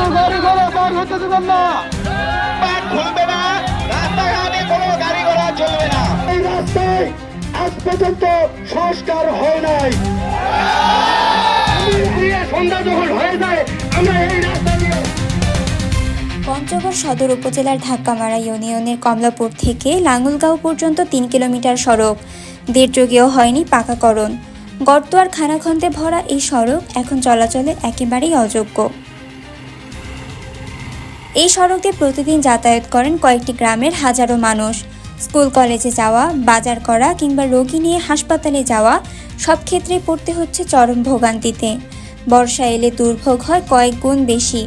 কোনো গাড়ি ঘোড়া পার হতে দেবেন না, পার খুলবে না, রাস্তাঘাটে কোনো গাড়ি ঘোড়া চলবে না। এই রাস্তায় আজ পর্যন্ত সংস্কার হয় নাই। সন্ধ্যা যখন হয়ে যায় আমরা এই রাস্তা দিয়ে। পঞ্চগড় সদর উপজেলার ধাক্কামারা ইউনিয়নের কমলাপুর থেকে লাঙ্গলগাঁও পর্যন্ত ৩ কিলোমিটার সড়ক দেড়যুগেও হয়নি পাকাকরণ। গর্ত আর খানাখন্দে ভরা এই সড়ক এখন চলাচলে একেবারেই অযোগ্য। এই সড়ক দিয়ে প্রতিদিন যাতায়াত করেন কয়েকটি গ্রামের হাজারো মানুষ। স্কুল কলেজে যাওয়া, বাজার করা কিংবা রোগী নিয়ে হাসপাতালে যাওয়া সব ক্ষেত্রেই পড়তে হচ্ছে চরম ভোগান্তিতে। বর্ষা এলে দুর্ভোগ হয় কয়েক গুণ বেশি।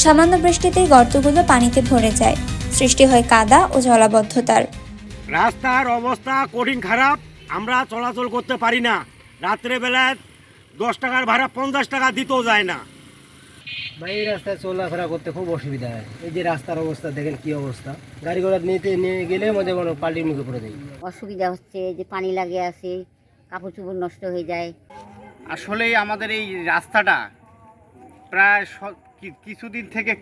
সামান্য বৃষ্টিতেই গর্তগুলো পানিতে ভরে যায়, সৃষ্টি হয় কাদা ও জলাবদ্ধতার। রাস্তার অবস্থা কঠিন খারাপ, আমরা চলাচল করতে পারি না। রাত্রে বেলায় 10 টাকার ভাড়া 50 টাকা দিতেও যায় না। ভাই এই রাস্তায় চলাফেরা করতে খুব অসুবিধা হয়। এই যে রাস্তার অবস্থা দেখেন কি অবস্থা, গাড়ি ঘোড়া নিয়ে গেলে মধ্যে কোনো পাল্টির মুখে পড়ে যায়। অসুবিধা হচ্ছে যে পানি লাগে আছে, কাপড় চোপড় নষ্ট হয়ে যায়। আসলে আমাদের এই রাস্তাটা প্রায়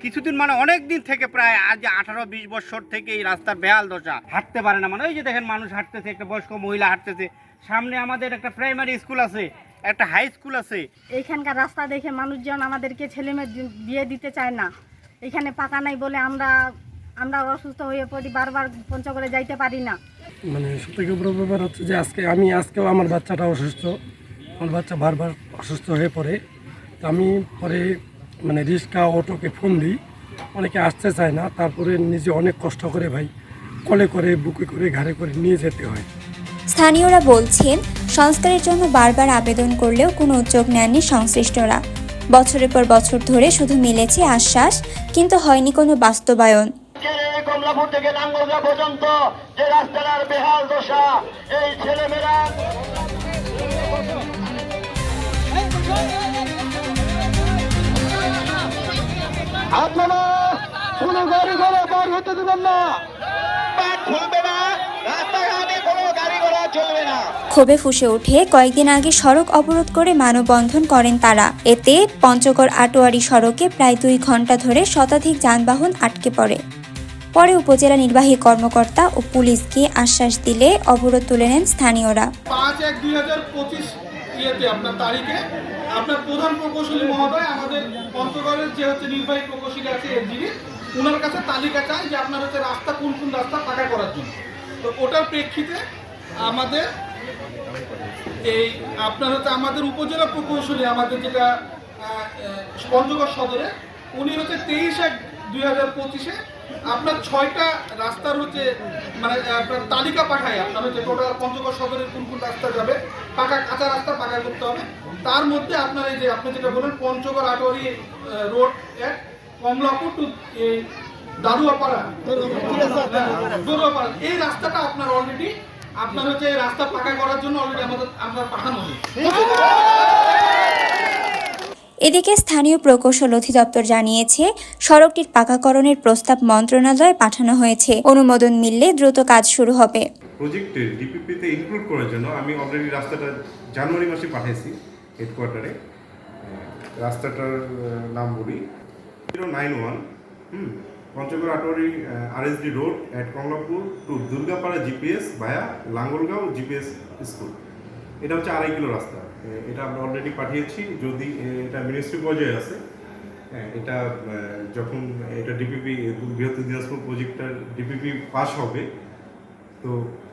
কিছুদিন মানে অনেক দিন থেকে, প্রায় আজ 18-20 বছর থেকে এই রাস্তার বেহাল দশা। হাঁটতে পারে না, মানে ওই যে দেখেন মানুষ হাঁটতেছে, একটা বয়স্ক মহিলা হাঁটতেছে, সামনে আমাদের একটা প্রাইমারি স্কুল আছে, একটা হাই স্কুল আছে। এইখানকার রাস্তা দেখে মানুষজন আমাদেরকে ছেলেমেয়ে বিয়ে দিতে চায় না। এখানে পাকা নাই বলে আমরা অসুস্থ হয়ে পড়ি, বারবার পঞ্চগড়ে যাইতে পারি না। মানে সবথেকে বড় ব্যাপার হচ্ছে যে আজকেও আমার বাচ্চাটা অসুস্থ, আমার বাচ্চা বারবার অসুস্থ হয়ে পড়ে। তো আমি পরে মানে রিক্সা অটোকে ফোন দিই, অনেকে আসতে চায় না, তারপরে নিজে অনেক কষ্ট করে ভাই কলে করে বুকে করে ঘাড়ে করে নিয়ে যেতে হয়। স্থানীয়রা বলছেন, সংস্কারের জন্য বারবার আবেদন করলেও কোনো উদ্যোগ নেননি সংশ্লিষ্টরা। বছরের পর বছর ধরে শুধু মিলেছে আশ্বাস, কিন্তু হয়নি কোনো বাস্তবায়ন। কমলাপুর থেকে লাঙ্গলগাঁও পর্যন্ত যে রাস্তার বেহাল দশা, এই ছেলেমেয়েরা আপনারা কোনো গাড়ি ঘোড়া পার হতে দেবেন না, পার খুলবে না, রাস্তাঘাটে কোনো গাড়ি ঘোড়া চলবে না। ক্ষোভে ফুঁসে ওঠে কয়েকদিন আগে সড়ক অবরোধ করে মানববন্ধন করেন তারা। এতে পঞ্চগড় আটোয়ারি সড়কে প্রায় 2 ঘন্টা ধরে শতাধিক যানবাহন আটকে পড়ে। পরে উপজেলা নির্বাহী কর্মকর্তা ও পুলিশকে আশ্বাস দিলে অবরোধ তুলে নেন স্থানীয়রা। 5/1/2025 আপনার তারিখে আপনার প্রধান প্রকৌশলী মহোদয় আমাদের পঞ্চগড়ের যে নির্বাহী প্রকৌশলী আছে এনজিবি, ওনার কাছে তালিকা চাই যে আপনার রাস্তা কোন কোন রাস্তা পাকা করার জন্য। তো ওটার প্রেক্ষিতে আমাদের এই আপনার আমাদের উপজেলা প্রকৌশলী আমাদের যেটা পঞ্চগড় সদরে, উনি 23/1/2025 আপনার 6টা রাস্তার মানে আপনার তালিকা পাঠায়, আপনার টোটাল পঞ্চগড় সদরের কোন কোন রাস্তা যাবে, পাকা কাঁচা রাস্তা পাকা করতে হবে। তার মধ্যে আপনার এই যে আপনি যেটা বলেন পঞ্চগড় আটোয়ারি রোড কমলাপুর টু দারুয়াপাড়া, এই রাস্তাটা আপনার অলরেডি আপনার রাস্তা পাকা করার জন্য অলরেডি আমরা পাঠানো হয়েছে। এদিকে স্থানীয় প্রকৌশল অধিদপ্তর জানিয়েছে, সড়কটির পাকাকরণের প্রস্তাব মন্ত্রণালয়ে পাঠানো হয়েছে। অনুমোদন মিললে দ্রুত কাজ শুরু হবে। প্রজেক্টের ডিপিপিতে ইনক্লুড করার জন্য আমি অলরেডি রাস্তাটা জানুয়ারি মাসে পাঠিয়েছি হেডকোয়ার্টারে। রাস্তাটার নাম বলি 091 Panchagarh Atwari RSD road at Kamalapur to Durgapara GPS via Langalgaon GPS school. এটা হচ্ছে 2.5 কিলো রাস্তা। এটা আমরা অলরেডি পাঠিয়েছি, যদি এটা মিনিস্ট্রি পর্যায়ে আছে। এটা যখন এটা ডিপিপি বৃহত্তর দিনাজপুর প্রজেক্টটার ডিপিপি পাস হবে, তো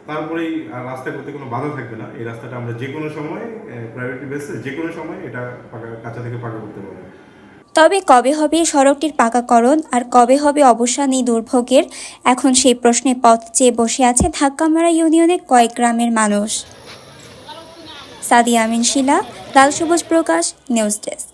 তারপরেই আর রাস্তা করতে কোনো বাধা থাকবে না। এই রাস্তাটা আমরা যে কোনো সময় প্রায়োরিটি বেসে যে কোনো সময় এটা কাঁচা থেকে পাকা করতে পারবো। তবে কবে হবে সড়কটির পাকাকরণ আর কবে হবে অবসান এই দুর্ভোগের, এখন সেই প্রশ্নে পথ চেয়ে বসে আছে ধাক্কামারা ইউনিয়নের কয়েক গ্রামের মানুষ। সাদিয়া আমিন শিলা, লাল সবুজ প্রকাশ, নিউজ ডেস্ক।